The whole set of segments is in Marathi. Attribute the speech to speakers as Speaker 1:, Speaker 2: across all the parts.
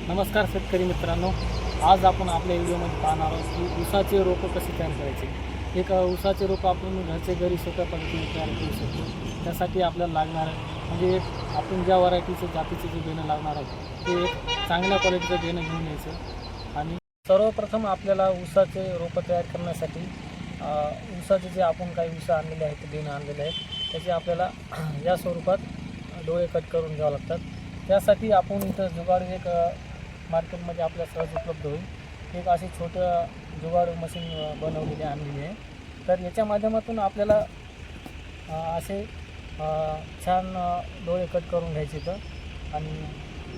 Speaker 1: नमस्कार शेतकरी मित्रांनो, आज आपण आपल्या व्हिडिओमध्ये पाहणार आहोत की ऊसाचे रोपं कसे तयार करायचे। एक ऊसाचे रोपं आपण घरचे घरी सोप्या पद्धतीने तयार करू शकतो। त्यासाठी आपल्याला लागणार म्हणजे एक आपण ज्या व्हरायटीचे जातीचे जे बेणं लागणार आहोत ते एक चांगल्या क्वालिटीचं बेणं घेऊन यायचं। आणि सर्वप्रथम आपल्याला ऊसाचे रोपं तयार करण्यासाठी ऊसाचे जे आपण काही ऊस आणलेले आहेत ते बेणं आणलेले आहेत त्याचे आपल्याला या स्वरूपात डोळे कट करून घ्यावं लागतात। त्यासाठी आपण इथं जुगाड एक मार्केटमध्ये आपल्या सहज उपलब्ध होईल एक अशी छोटं जुगाड मशीन बनवलेली आणलेली आहे। तर याच्या माध्यमातून आपल्याला असे छान डोळे कट करून घ्यायचे तर आणि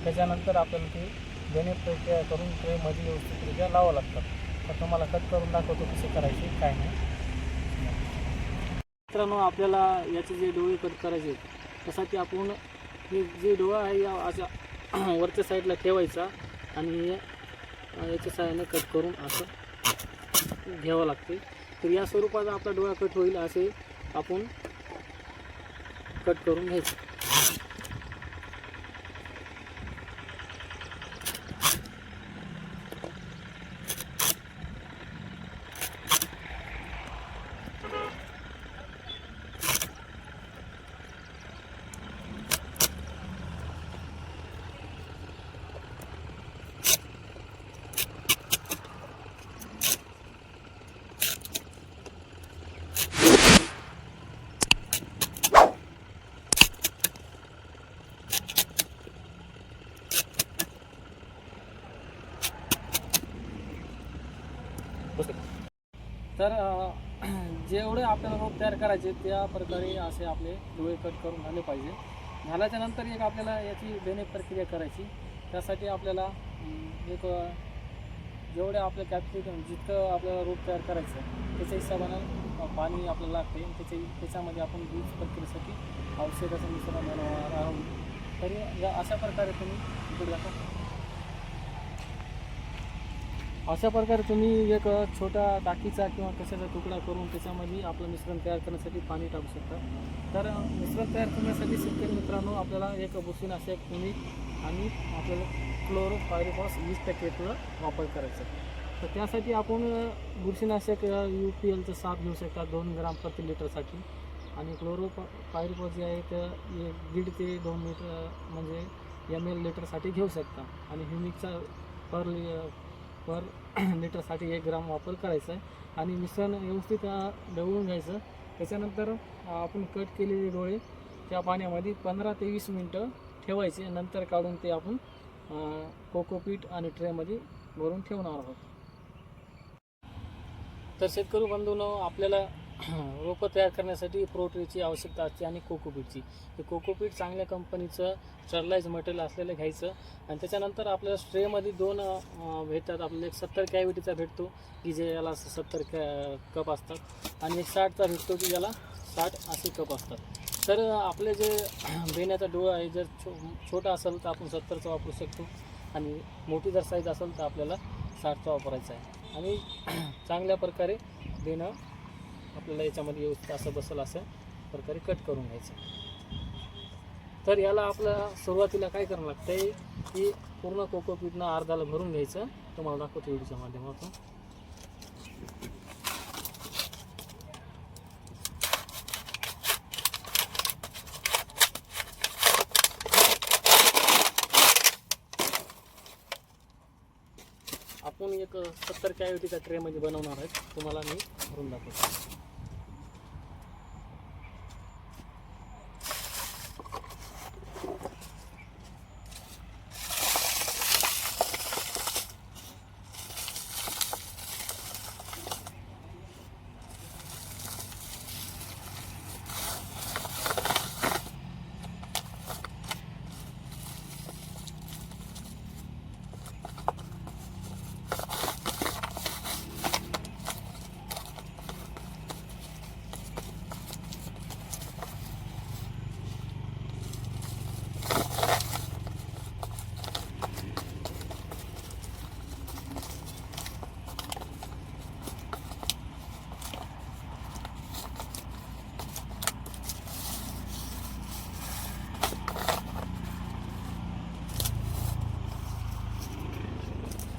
Speaker 1: त्याच्यानंतर आपल्याला ते बेणे प्रक्रिया करून ट्रेमध्ये व्यवस्थितरित्या लावावं लागतात। तर तुम्हाला कट करून दाखवतो कसे करायचे काय नाही। मित्रांनो, आपल्याला याचे जे डोळे कट करायचे त्यासाठी आपण हे जे डोळा आहे या अशा वरच्या साईडला ठेवायचा आणि याच्या साहाय्याने कट करून असं घ्यावं लागते। तर या स्वरूपाचा आपला डोळा कट होईल असे आपण कट करून घ्यायचं। तर जेवढे आपल्याला रोप तयार करायचे त्या प्रकारे असे आपले डोळे कट करून झाले पाहिजे। झाल्याच्या नंतर एक आपल्याला याची बेणे प्रक्रिया करायची। त्यासाठी आपल्याला एक जेवढे आपल्या कॅपॅसिटी जितकं आपल्याला रोप तयार करायचं त्याच्या हिशोबानं पाणी आपल्याला लागते। त्याच्यामध्ये आपण बीज प्रक्रियेसाठी औषधाचं मिश्रण बनवणार आहोत। तरी अशा प्रकारे तुम्ही इकडे दाखवा अशा प्रकारे तुम्ही एक छोटा टाकीचा किंवा कशाचा तुकडा करून त्याच्यामध्ये आपलं मिश्रण तयार करण्यासाठी पाणी टाकू शकता। तर मिश्रण तयार करण्यासाठी शेतकरी मित्रांनो आपल्याला एक बुरशीनाशक युनिट आणि आपल्याला क्लोरोपायरिफॉस 20% वापर करायचा। तर त्यासाठी आपण बुरशीनाशक UPLचं 7 घेऊ शकता 2 ग्राम प्रति लिटरसाठी आणि क्लोरोपायरिफॉस जे आहे तर 1.5 ते 2 लिटर म्हणजे ml लिटरसाठी घेऊ शकता आणि ह्युमिकचा पर लिटरसाठी 1 ग्राम वापर करायचा आहे आणि मिश्रण व्यवस्थित ढवळून घ्यायचं। त्याच्यानंतर आपण कट केलेले डोळे त्या पाण्यामध्ये 15 ते 20 मिनटं ठेवायचे। नंतर काढून ते आपण कोकोपीट आणि ट्रेमध्ये भरून ठेवणार आहोत। तर शेतकरी बंधूंनो, आपल्याला रोपं तयार करण्यासाठी प्रोट्रीची आवश्यकता असते आणि कोकोपीटची। हे कोकोपीट चांगल्या कंपनीचं स्टरलाइज मटेरियल असलेलं घ्यायचं आणि त्याच्यानंतर आपल्याला स्ट्रेमध्ये 2 भेटतात। आपल्याला एक 70 कॅव्हिटीचा भेटतो की जे याला 70 कप असतात आणि एक 60चा भेटतो की याला 60 असे कप असतात। तर आपले जे बेण्याचा डोळा आहे जर छोटा असेल तर आपण 70चा वापरू शकतो आणि मोठी जर साईज असेल तर आपल्याला 60चा वापरायचा आहे। आणि चांगल्या प्रकारे बेणं आपल्याला याच्यामध्ये व्यवस्थित असं बसेल असं प्रकारे कट करून घ्यायचं। तर याला आपल्याला सुरुवातीला काय करावं लागतं आहे की पूर्ण कोकोपीटनं अर्धाला भरून घ्यायचं। तुम्हाला दाखवतो व्हिडिओच्या माध्यमातून। आपण एक 70 कॅव्हिटीचा ट्रेमध्ये बनवणार आहे, तुम्हाला मी भरून दाखवतो।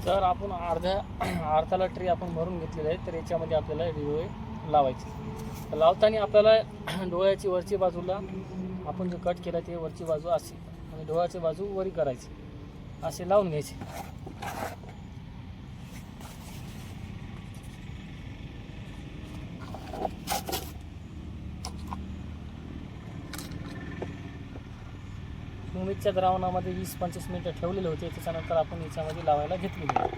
Speaker 1: तर आपण अर्ध्याला ट्री आपण भरून घेतलेलं आहे. तर याच्यामध्ये आपल्याला डोळे लावायचे. तर लावताना आपल्याला डोळ्याची वरची बाजूला आपण जो कट केला ते वरची बाजू अशी आणि डोळ्याची बाजू वरी करायची, असे लावून घ्यायचे. मिरच्या द्रावणामध्ये 20-25 मिनिटं ठेवलेले होते. त्याच्यानंतर आपण याच्यामध्ये लावायला घेतलेले आहे.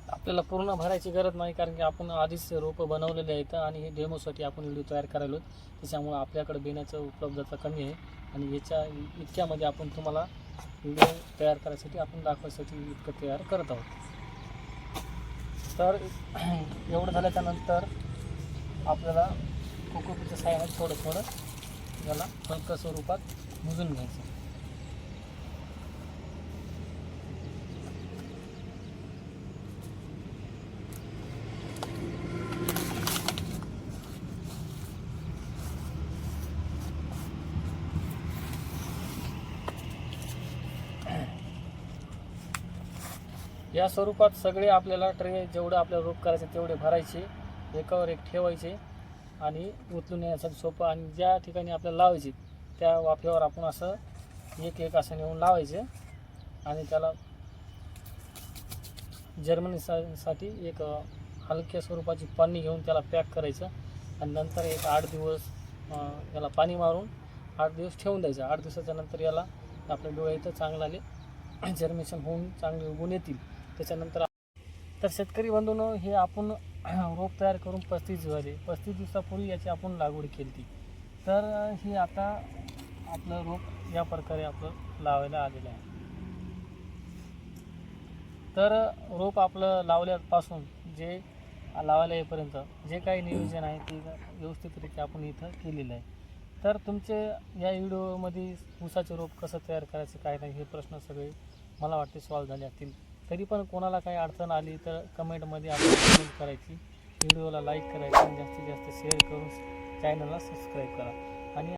Speaker 1: आपल्याला पूर्ण भरायची गरज नाही, कारण की आपण आधीच रोपं बनवलेले आहेत आणि हे डेमोसाठी आपण व्हिडिओ तयार करायलो. त्याच्यामुळं आपल्याकडे बियाण्याचं उपलब्धता कमी आहे आणि याच्या इतक्यामध्ये आपण तुम्हाला व्हिडिओ तयार करायसाठी आपण दाखवायसाठी इतकं तयार करत आहोत. तर एवढं झाल्याच्यानंतर आपल्याला कोकोपीच्या साह्याने थोडं थोडं याला हलक्या स्वरूपात मुजून घ्यायचं. या स्वरूपात सगळे आपल्याला ट्रे जेवढं आपल्याला रोप करायचं तेवढे भरायचे, एकावर एक ठेवायचे आणि उचलून येण्यासाठी सोपं. आणि ज्या ठिकाणी आपल्याला लावायचे त्या वाफेवर आपण असं एक एक असं नेऊन लावायचे आणि त्याला जर्मनीसाठी एक हलक्या स्वरूपाची पाणी घेऊन त्याला पॅक करायचं आणि नंतर एक 8 दिवस याला पाणी मारून 8 दिवस ठेवून द्यायचं. 8 दिवसाच्या नंतर याला आपल्या डोळे इथं चांगलाले जर्मिनेशन होऊन चांगले उगून येतील. त्याच्यानंतर तर शेतकरी बंधूंनो, हे आपण रोप तयार करून 35 झाले. 35 दिवसापूर्वी याची आपण लागवड केली ती. तर ही आता आपलं रोप या प्रकारे आपलं लावायला आलेलं आहे. तर रोप आपलं लावल्यापासून जे लावायला येईपर्यंत जे काही नियोजन आहे ते व्यवस्थितरित्या आपण इथं केलेलं आहे. तर तुमचे या व्हिडिओमध्ये ऊसाचे रोप कसं तयार करायचं काय नाही हे प्रश्न सगळे मला वाटते सॉल्व झाले असतील. तरी पण कोणाला काही अडचण आली तर कमेंटमध्ये आपण कमेंट करायची, व्हिडिओला लाईक करायची आणि जास्तीत जास्त शेअर करून चॅनलला सबस्क्राईब करा.